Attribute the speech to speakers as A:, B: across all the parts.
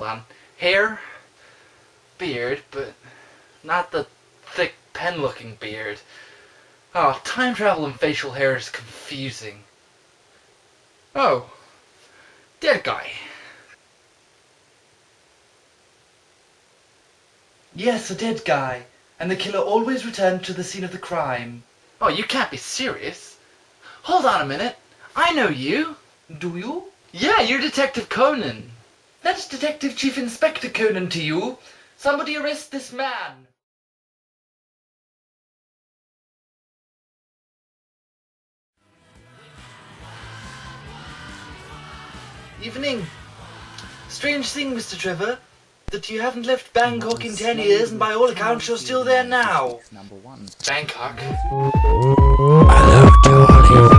A: hold on. Hair, beard, but not the thick pen-looking beard. Oh, time travel and facial hair is confusing. Oh, dead guy. Yes, a dead guy. And the killer always returned to the scene of the crime. Oh, you can't be serious. Hold on a minute. I know you. Do you? Yeah, you're Detective Conan. That's Detective Chief Inspector Conan to you. Somebody arrest this man. Evening. Strange thing, Mr. Trevor, that you haven't left Bangkok in 10 years, and by all accounts you're still there now. Bangkok?
B: Hello, darling.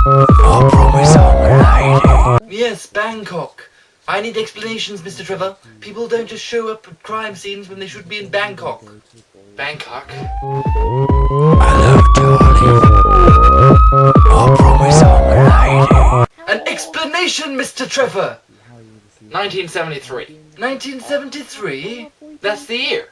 B: I promise I'm a lady.
A: Yes, Bangkok. I need explanations, Mr. Trevor. People don't just show up at crime scenes when they should be in Bangkok. Bangkok?
B: Hello, darling. I promise I'm a lady.
A: An explanation, Mr. Trevor! 1973. 1973? That's the year.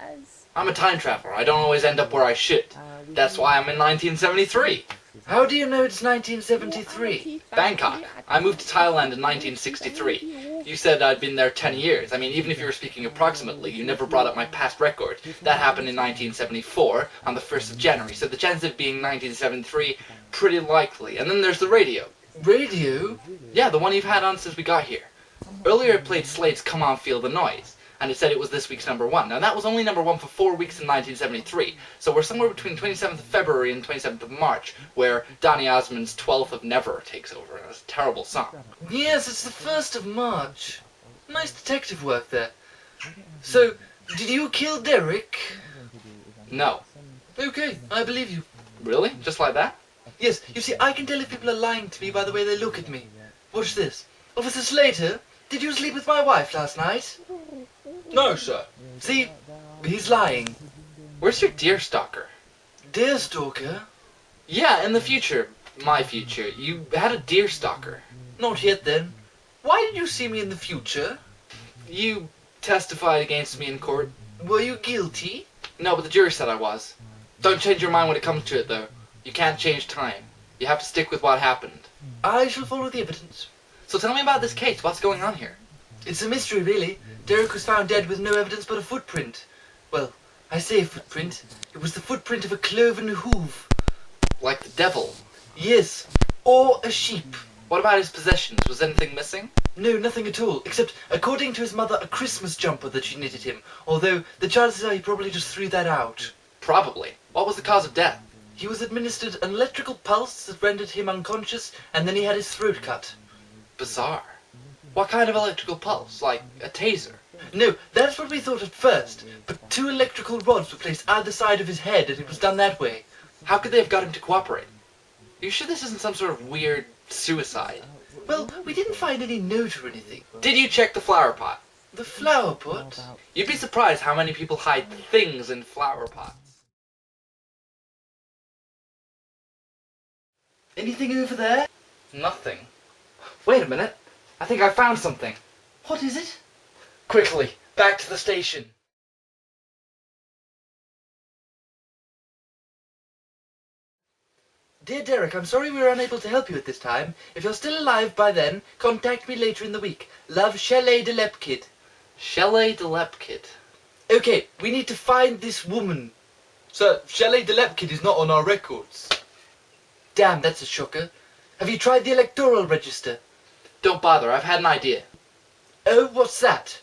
A: I'm a time traveler. I don't always end up where I should. That's why I'm in 1973. How do you know it's 1973? Bangkok. I moved to Thailand in 1963. You said I'd been there 10 years. I mean, even if you were speaking approximately, you never brought up my past record. That happened in 1974, on the 1st of January, so the chance of it being 1973, pretty likely. And then there's the radio. Radio? Yeah, the one you've had on since we got here. Earlier it played Slade's Come On Feel the Noise, and it said it was this week's #1. Now that was only #1 for 4 weeks in 1973, so we're somewhere between 27th of February and 27th of March, where Donny Osmond's 12th of Never takes over. It's a terrible song. Yes, it's the 1st of March. Nice detective work there. So, did you kill Derek? No. Okay, I believe you. Really? Just like that? Yes, you see, I can tell if people are lying to me by the way they look at me. Watch this. Officer Slater, did you sleep with my wife last night? No, sir. See, he's lying. Where's your deer stalker? Deer stalker? Yeah, in the future, my future, you had a deer stalker. Not yet then. Why did you see me in the future? You testified against me in court. Were you guilty? No, but the jury said I was. Don't change your mind when it comes to it, though. You can't change time. You have to stick with what happened. I shall follow the evidence. So tell me about this case. What's going on here? It's a mystery, really. Derek was found dead with no evidence but a footprint. Well, I say a footprint. It was the footprint of a cloven hoof. Like the devil? Yes. Or a sheep. What about his possessions? Was anything missing? No, nothing at all. Except, according to his mother, a Christmas jumper that she knitted him. Although, the chances are he probably just threw that out. Probably. What was the cause of death? He was administered an electrical pulse that rendered him unconscious, and then he had his throat cut. Bizarre. What kind of electrical pulse? Like a taser? No, that's what we thought at first. But 2 electrical rods were placed either side of his head, and it was done that way. How could they have got him to cooperate? Are you sure this isn't some sort of weird suicide? Well, we didn't find any note or anything. Did you check the flower pot? The flower pot? You'd be surprised how many people hide things in flower pots. Anything over there? Nothing. Wait a minute. I think I found something. What is it? Quickly, back to the station. Dear Derek, I'm sorry we were unable to help you at this time. If you're still alive by then, contact me later in the week. Love, Shelley Delepkid. Shelley Delepkid. Okay, we need to find this woman. Sir, Shelley Delepkid is not on our records. Damn, that's a shocker. Have you tried the electoral register? Don't bother, I've had an idea. Oh, what's that?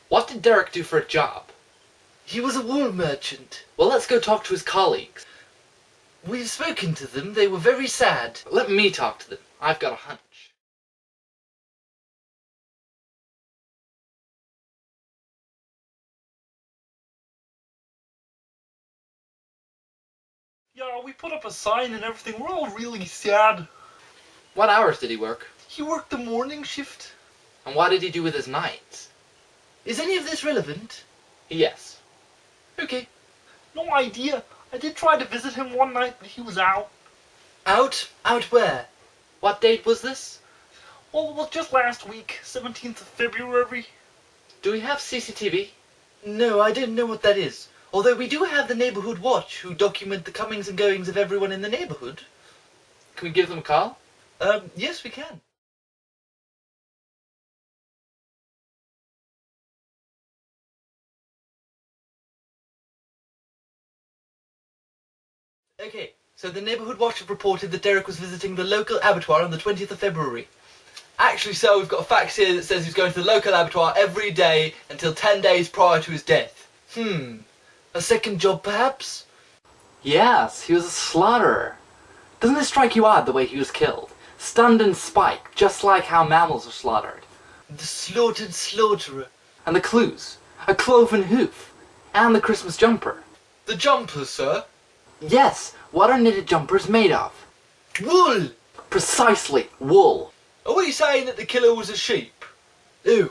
A: What did Derek do for a job? He was a wool merchant. Well, let's go talk to his colleagues. We've spoken to them. They were very sad. Let me talk to them. I've got a hunch.
C: Yeah, we put up a sign and everything. We're all really sad.
A: What hours did he work?
C: He worked the morning shift.
A: And what did he do with his nights?
C: Is any of this relevant?
A: Yes.
C: Okay. No idea. I did try to visit him one night, but he was out.
A: Out? Out where? What date was this?
C: Well, just last week, 17th of February.
A: Do we have CCTV?
C: No, I didn't know what that is. Although we do have the neighborhood watch, who document the comings and goings of everyone in the neighborhood.
A: Can we give them a call?
C: Yes, we can. Okay, so the neighborhood watch have reported that Derek was visiting the local abattoir on the 20th of February. Actually, sir, we've got a fax here that says he's going to the local abattoir every day until 10 days prior to his death. A second job, perhaps?
A: Yes, he was a slaughterer. Doesn't it strike you odd the way he was killed? Stunned and spiked, just like how mammals are slaughtered.
C: The slaughtered slaughterer.
A: And the clues. A cloven hoof. And the Christmas jumper.
C: The jumper, sir?
A: Yes, what are knitted jumpers made of?
C: Wool!
A: Precisely, wool.
C: Are we saying that the killer was a sheep? No.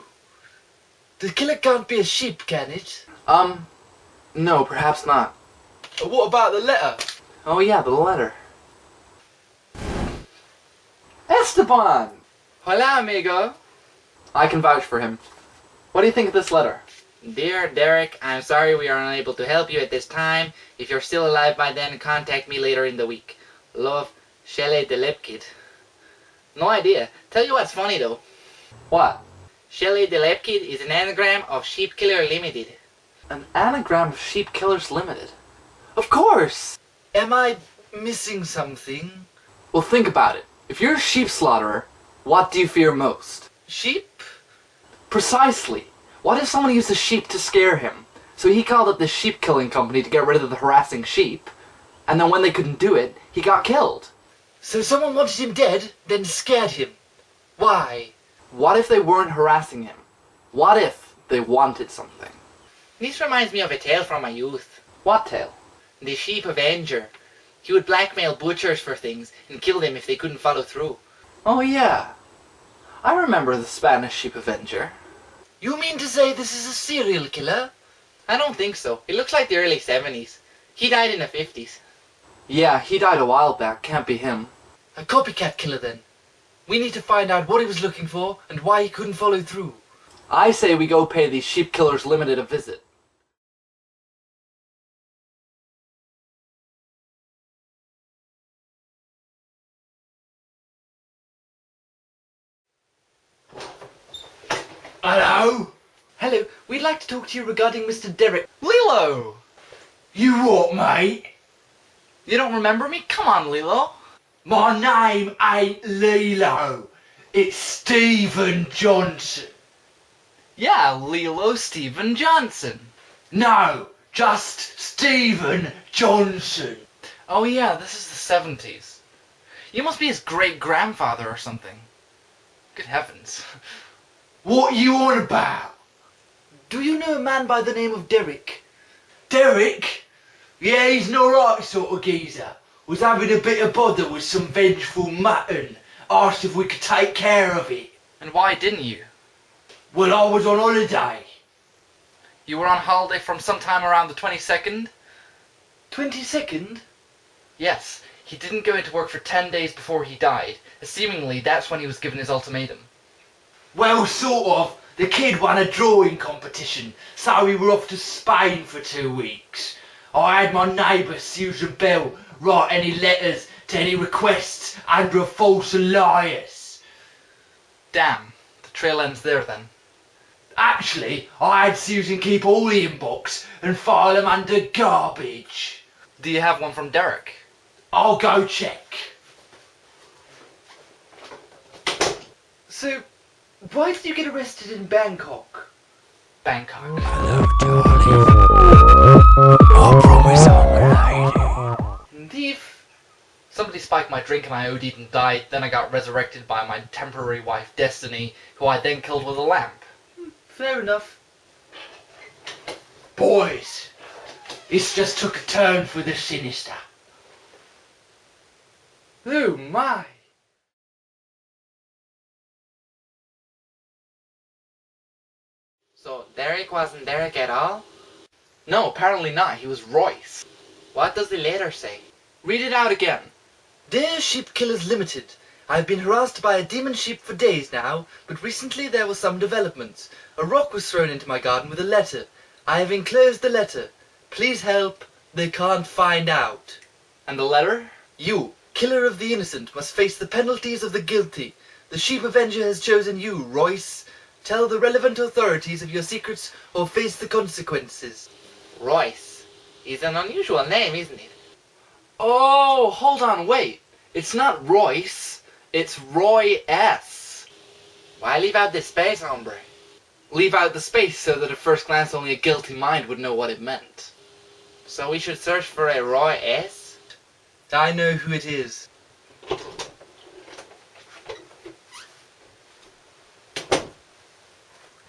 C: The killer can't be a sheep, can it?
A: No, perhaps not.
C: What about the letter?
A: Oh yeah, the letter. Esteban!
D: Hola, amigo.
A: I can vouch for him. What do you think of this letter?
D: Dear Derek, I'm sorry we are unable to help you at this time. If you're still alive by then, contact me later in the week. Love, Shelley the Lip Kid. No idea. Tell you what's funny though.
A: What?
D: Shelley the Lip Kid is an anagram of Sheep Killer Limited.
A: An anagram of Sheep Killers Limited. Of course!
C: Am I missing something?
A: Well, think about it. If you're a sheep slaughterer, what do you fear most?
C: Sheep?
A: Precisely. What if someone used a sheep to scare him? So he called up the sheep killing company to get rid of the harassing sheep, and then when they couldn't do it, he got killed.
C: So someone wanted him dead, then scared him. Why?
A: What if they weren't harassing him? What if they wanted something?
D: This reminds me of a tale from my youth.
A: What tale?
D: The Sheep Avenger. He would blackmail butchers for things and kill them if they couldn't follow through.
A: Oh yeah. I remember the Spanish Sheep Avenger.
C: You mean to say this is a serial killer?
D: I don't think so. It looks like the early 70s. He died in the 50s.
A: Yeah, he died a while back. Can't be him.
C: A copycat killer then. We need to find out what he was looking for and why he couldn't follow through.
A: I say we go pay these Sheep Killers Limited a visit.
C: Hello? Hello, we'd like to talk to you regarding Mr. Derek.
A: Lilo!
C: You what, mate?
A: You don't remember me? Come on, Lilo.
C: My name ain't Lilo. It's Stephen Johnson.
A: Yeah, Lilo Stephen Johnson.
C: No, just Stephen Johnson.
A: Oh yeah, this is the 70s. You must be his great-grandfather or something. Good heavens.
C: What you on about?
E: Do you know a man by the name of Derek?
C: Derek? Yeah, he's an alright sort of geezer. Was having a bit of bother with some vengeful mutton. Asked if we could take care of it.
A: And why didn't you?
C: Well, I was on holiday.
A: You were on holiday from sometime around the 22nd?
E: 22nd?
A: Yes, he didn't go into work for 10 days before he died. Seemingly, that's when he was given his ultimatum.
C: Well, sort of. The kid won a drawing competition, so we were off to Spain for 2 weeks. I had my neighbour Susan Bell write any letters to any requests under a false alias.
A: Damn, the trail ends there then.
C: Actually, I had Susan keep all the inbox and file them under garbage.
A: Do you have one from Derek?
C: I'll go check.
E: So, why did you get arrested in Bangkok?
A: Bangkok.
B: Hello, darling. I promise I'm a lady.
A: Thief. Somebody spiked my drink and I OD'd and died. Then I got resurrected by my temporary wife, Destiny, who I then killed with a lamp.
E: Fair enough.
C: Boys, it's just took a turn for the sinister.
E: Oh my!
D: So, Derek wasn't Derek at all?
A: No, apparently not. He was Royce.
D: What does the letter say?
A: Read it out again.
E: Dear Sheep Killers Limited,
C: I've been harassed by a demon sheep for days now, but recently there were some developments. A rock was thrown into my garden with a letter. I have enclosed the letter. Please help. They can't find out.
A: And the letter?
C: You, killer of the innocent, must face the penalties of the guilty. The Sheep Avenger has chosen you, Royce. Tell the relevant authorities of your secrets or face the consequences.
D: Royce. He's an unusual name, isn't it?
A: Oh, hold on, wait. It's not Royce. It's Roy S.
D: Why leave out the space, hombre?
A: Leave out the space so that at first glance only a guilty mind would know what it meant.
D: So we should search for a Roy S?
C: I know who it is.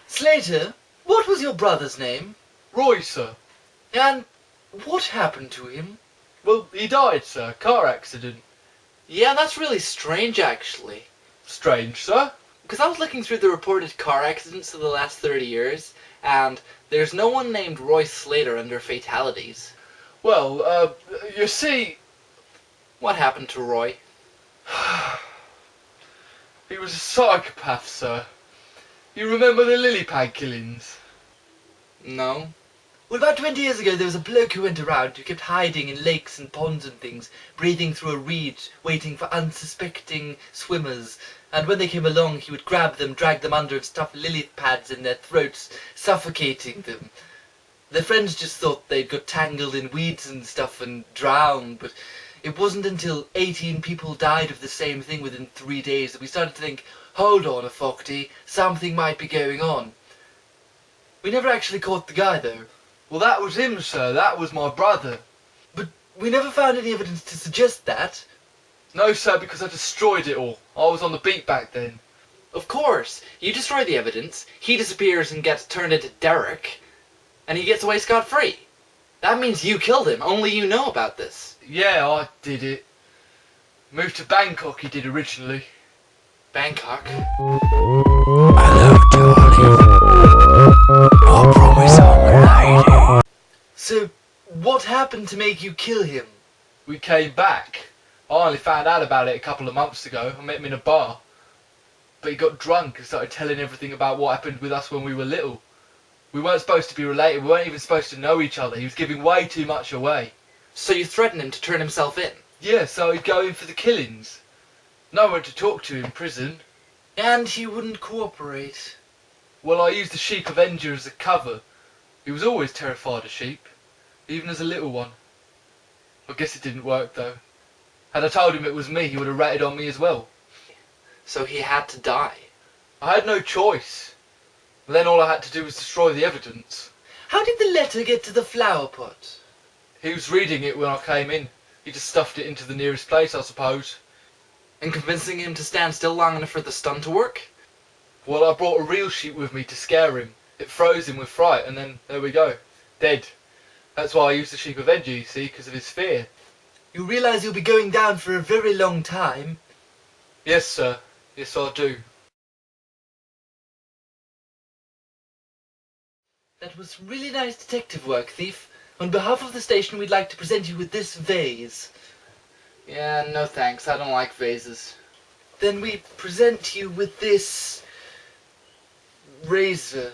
C: Slater, what was your brother's name?
E: Roy, sir.
C: And what happened to him?
E: Well, he died, sir. Car accident.
A: Yeah, that's really strange, actually.
E: Strange, sir.
A: Because I was looking through the reported car accidents of the last 30 years, and there's no one named Roy Slater under fatalities.
E: Well, you see,
A: What happened to Roy?
E: he was a psychopath, sir. You remember the lily pad killings?
A: No.
C: Well, about 20 years ago, there was a bloke who went around who kept hiding in lakes and ponds and things, breathing through a reed, waiting for unsuspecting swimmers. And when they came along, he would grab them, drag them under, and stuff lily pads in their throats, suffocating them. Their friends just thought they'd got tangled in weeds and stuff and drowned, but it wasn't until 18 people died of the same thing within 3 days that we started to think, hold on a L4T, something might be going on. We never actually caught the guy, though.
E: Well, that was him, sir. That was my brother.
C: But we never found any evidence to suggest that.
E: No, sir, because I destroyed it all. I was on the beat back then.
A: Of course. You destroy the evidence, he disappears and gets turned into Derek, and he gets away scot-free. That means you killed him. Only you know about this.
E: Yeah, I did it. Moved to Bangkok, he did originally.
A: Bangkok.
B: Hello, darling. I promise I'm a lady.
C: So, what happened to make you kill him?
E: We came back. I only found out about it a couple of months ago. I met him in a bar. But he got drunk and started telling everything about what happened with us when we were little. We weren't supposed to be related. We weren't even supposed to know each other. He was giving way too much away.
A: So you threatened him to turn himself in.
E: Yeah, so he'd go in for the killings. No one to talk to in prison.
C: And he wouldn't cooperate.
E: Well, I used the Sheep Avenger as a cover. He was always terrified of sheep, even as a little one. I guess it didn't work though. Had I told him it was me, he would have ratted on me as well.
A: So he had to die.
E: I had no choice. Then all I had to do was destroy the evidence.
C: How did the letter get to the flower pot?
E: He was reading it when I came in. He just stuffed it into the nearest place, I suppose.
A: And convincing him to stand still long enough for the stun to work?
E: Well, I brought a real sheep with me to scare him. It froze him with fright, and then there we go. Dead. That's why I used the Sheep Avenger, you see, because of his fear.
C: You realise you'll be going down for a very long time.
E: Yes, sir. Yes, I do.
C: That was really nice detective work, Thief. On behalf of the station, we'd like to present you with this vase.
A: Yeah, no thanks. I don't like vases.
C: Then we present you with this razor.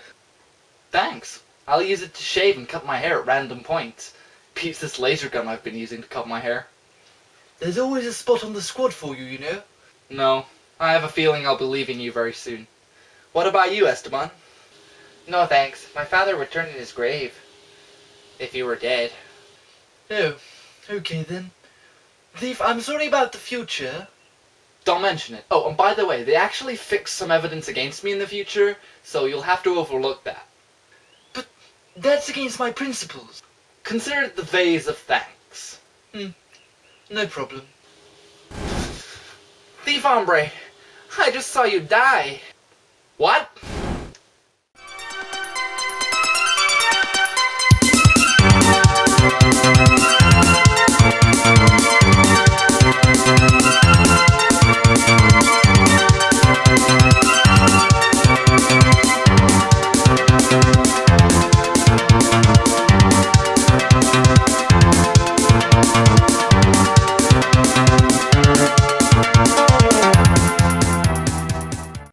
A: Thanks. I'll use it to shave and cut my hair at random points. Beats this laser gun I've been using to cut my hair.
C: There's always a spot on the squad for you, you know.
A: No, I have a feeling I'll be leaving you very soon. What about you, Esteban?
D: No thanks. My father would turn in his grave. If he were dead.
C: Oh, okay then. Thief, I'm sorry about the future.
A: Don't mention it. Oh, and by the way, they actually fixed some evidence against me in the future, so you'll have to overlook that.
C: But that's against my principles.
A: Consider it the vase of thanks.
C: No problem.
A: Thief hombre, I just saw you die. What?